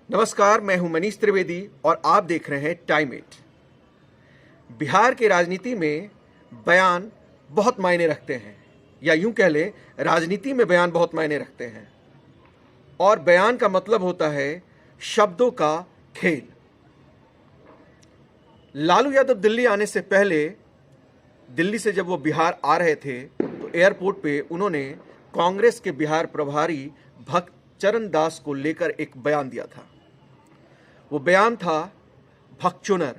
नमस्कार, मैं हूं मनीष त्रिवेदी और आप देख रहे हैं टाइम इट। बिहार की राजनीति में बयान बहुत मायने रखते हैं, या यूं कह लें राजनीति में बयान बहुत मायने रखते हैं। और बयान का मतलब होता है शब्दों का खेल। लालू यादव दिल्ली आने से पहले, दिल्ली से जब वो बिहार आ रहे थे तो एयरपोर्ट पे उन्होंने कांग्रेस के बिहार प्रभारी भक्त चरण दास को लेकर एक बयान दिया था। वो बयान था भगचोनर।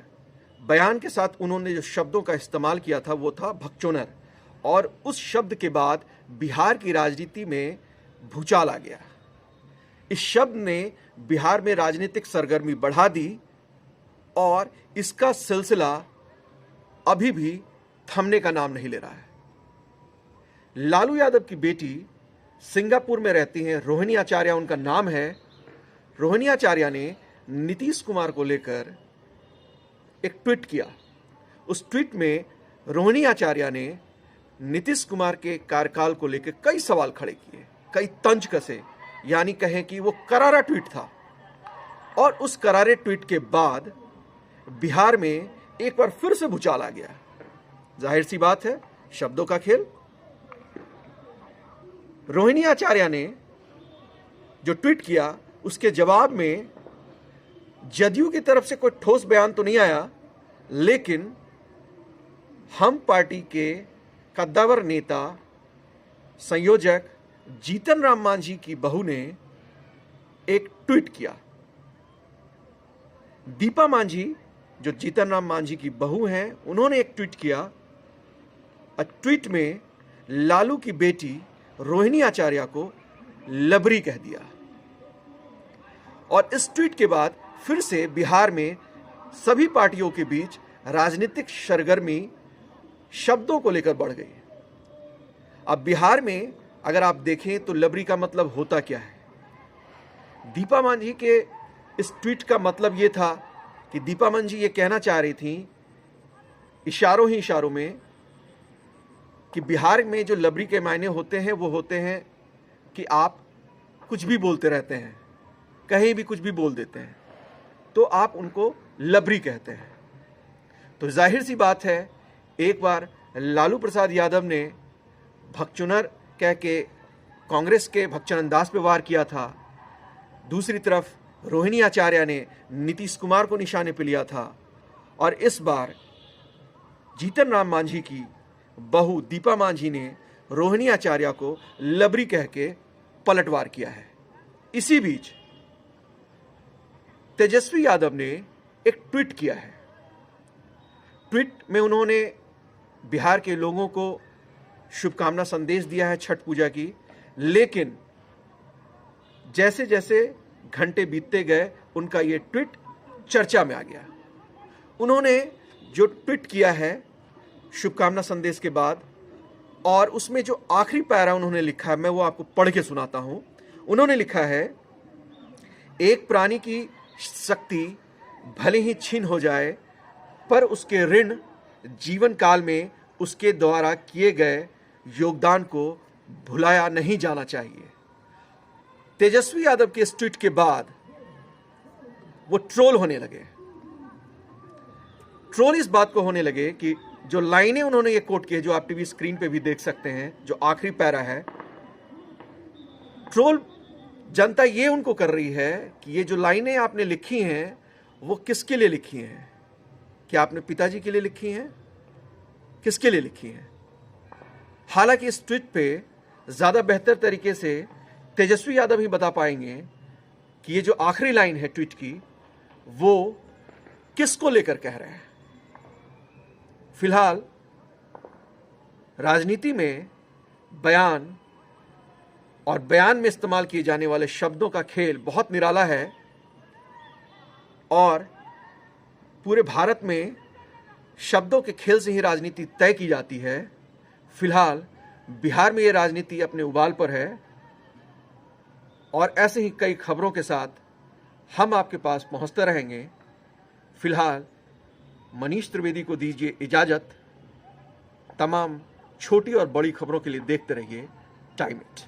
बयान के साथ उन्होंने जो शब्दों का इस्तेमाल किया था वो था भगचोनर, और उस शब्द के बाद बिहार की राजनीति में भूचाल आ गया। इस शब्द ने बिहार में राजनीतिक सरगर्मी बढ़ा दी और इसका सिलसिला अभी भी थमने का नाम नहीं ले रहा है। लालू यादव की बेटी सिंगापुर में रहती हैं, रोहिणी आचार्य उनका नाम है। रोहिणी आचार्य ने नीतीश कुमार को लेकर एक ट्वीट किया। उस ट्वीट में रोहिणी आचार्य ने नीतीश कुमार के कार्यकाल को लेकर कई सवाल खड़े किए, कई तंज कसे, यानी कहें कि वो करारा ट्वीट था। और उस करारे ट्वीट के बाद बिहार में एक बार फिर से भूचाल आ गया। जाहिर सी बात है, शब्दों का खेल। रोहिणी आचार्य ने जो ट्वीट किया उसके जवाब में जदयू की तरफ से कोई ठोस बयान तो नहीं आया, लेकिन हम पार्टी के कद्दावर नेता संयोजक जीतन राम मांझी की बहू ने एक ट्वीट किया। दीपा मांझी, जो जीतन राम मांझी की बहू हैं, उन्होंने एक ट्वीट किया। ट्वीट में लालू की बेटी रोहिणी आचार्य को लबरी कह दिया। और इस ट्वीट के बाद फिर से बिहार में सभी पार्टियों के बीच राजनीतिक सरगर्मी शब्दों को लेकर बढ़ गई। अब बिहार में अगर आप देखें तो लबरी का मतलब होता क्या है। दीपा मांझी के इस ट्वीट का मतलब यह था कि दीपा मांझी ये कहना चाह रही थी इशारों ही इशारों में कि बिहार में जो लबरी के मायने होते हैं वो होते हैं कि आप कुछ भी बोलते रहते हैं, कहीं भी कुछ भी बोल देते हैं, तो आप उनको लबरी कहते हैं। तो जाहिर सी बात है, एक बार लालू प्रसाद यादव ने भगचोनर कह के कांग्रेस के भगचरण दास पे वार किया था। दूसरी तरफ रोहिणी आचार्य ने नीतीश कुमार को निशाने पे लिया था। और इस बार जीतन राम मांझी की बहू दीपा मांझी ने रोहिणी आचार्य को लबरी कह के पलटवार किया है। इसी बीच तेजस्वी यादव ने एक ट्वीट किया है। ट्वीट में उन्होंने बिहार के लोगों को शुभकामना संदेश दिया है छठ पूजा की, लेकिन जैसे जैसे घंटे बीतते गए उनका ये ट्वीट चर्चा में आ गया। उन्होंने जो ट्वीट किया है शुभकामना संदेश के बाद, और उसमें जो आखिरी पैरा उन्होंने लिखा है, मैं वो आपको पढ़ के सुनाता हूं। उन्होंने लिखा है, एक प्राणी की शक्ति भले ही छीन हो जाए, पर उसके ऋण जीवन काल में उसके द्वारा किए गए योगदान को भुलाया नहीं जाना चाहिए। तेजस्वी यादव के इस ट्वीट के बाद वो ट्रोल होने लगे। ट्रोल इस बात को होने लगे कि जो लाइनें उन्होंने ये कोट की, जो आप टीवी स्क्रीन पे भी देख सकते हैं, जो आखिरी पैरा है, ट्रोल जनता ये उनको कर रही है कि ये जो लाइनें आपने लिखी हैं वो किसके लिए लिखी हैं? क्या आपने पिताजी के लिए लिखी हैं? किसके लिए लिखी हैं? हालांकि इस ट्वीट पे ज्यादा बेहतर तरीके से तेजस्वी यादव ही बता पाएंगे कि ये जो आखिरी लाइन है ट्वीट की वो किसको लेकर कह रहे हैं। फिलहाल राजनीति में बयान और बयान में इस्तेमाल किए जाने वाले शब्दों का खेल बहुत निराला है, और पूरे भारत में शब्दों के खेल से ही राजनीति तय की जाती है। फिलहाल बिहार में ये राजनीति अपने उबाल पर है, और ऐसे ही कई खबरों के साथ हम आपके पास पहुंचते रहेंगे। फिलहाल मनीष त्रिवेदी को दीजिए इजाजत। तमाम छोटी और बड़ी खबरों के लिए देखते रहिए टाइम इट।